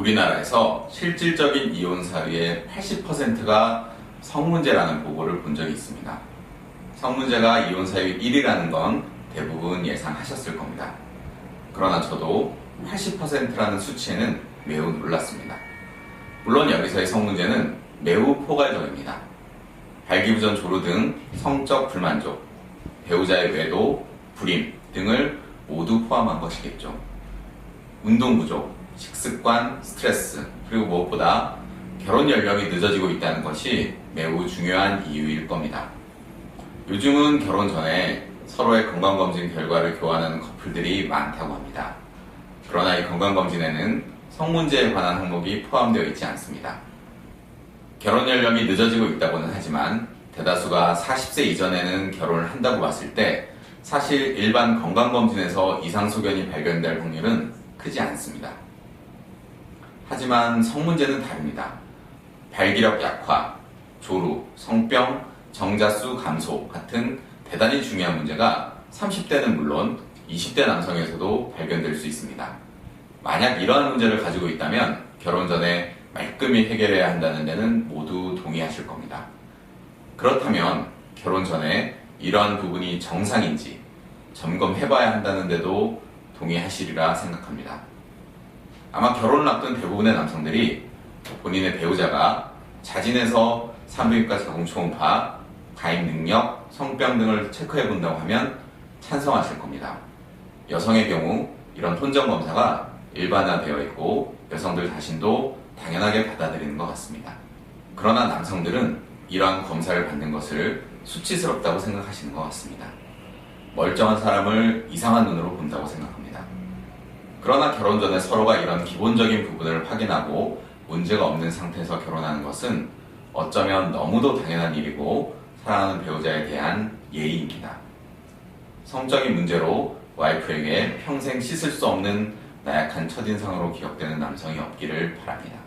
우리나라에서 실질적인 이혼 사유의 80%가 성문제라는 보고를 본 적이 있습니다. 성문제가 이혼 사유 1위라는 건 대부분 예상하셨을 겁니다. 그러나 저도 80%라는 수치에는 매우 놀랐습니다. 물론 여기서의 성문제는 매우 포괄적입니다. 발기부전 조루 등 성적 불만족, 배우자의 외도, 불임 등을 모두 포함한 것이겠죠. 운동 부족, 식습관, 스트레스, 그리고 무엇보다 결혼 연령이 늦어지고 있다는 것이 매우 중요한 이유일 겁니다. 요즘은 결혼 전에 서로의 건강검진 결과를 교환하는 커플들이 많다고 합니다. 그러나 이 건강검진에는 성문제에 관한 항목이 포함되어 있지 않습니다. 결혼 연령이 늦어지고 있다고는 하지만 대다수가 40세 이전에는 결혼을 한다고 봤을 때 사실 일반 건강검진에서 이상소견이 발견될 확률은 크지 않습니다. 하지만 성문제는 다릅니다. 발기력 약화, 조루, 성병, 정자수 감소 같은 대단히 중요한 문제가 30대는 물론 20대 남성에서도 발견될 수 있습니다. 만약 이러한 문제를 가지고 있다면 결혼 전에 말끔히 해결해야 한다는 데는 모두 동의하실 겁니다. 그렇다면 결혼 전에 이러한 부분이 정상인지 점검해봐야 한다는 데도 동의하시리라 생각합니다. 아마 결혼을 앞둔 대부분의 남성들이 본인의 배우자가 자진해서 산부인과 자궁초음파, 가임 능력, 성병 등을 체크해 본다고 하면 찬성하실 겁니다. 여성의 경우 이런 혼전 검사가 일반화되어 있고 여성들 자신도 당연하게 받아들이는 것 같습니다. 그러나 남성들은 이러한 검사를 받는 것을 수치스럽다고 생각하시는 것 같습니다. 멀쩡한 사람을 이상한 눈으로 본다고 생각합니다. 그러나 결혼 전에 서로가 이런 기본적인 부분을 확인하고 문제가 없는 상태에서 결혼하는 것은 어쩌면 너무도 당연한 일이고 사랑하는 배우자에 대한 예의입니다. 성적인 문제로 와이프에게 평생 씻을 수 없는 나약한 첫인상으로 기억되는 남성이 없기를 바랍니다.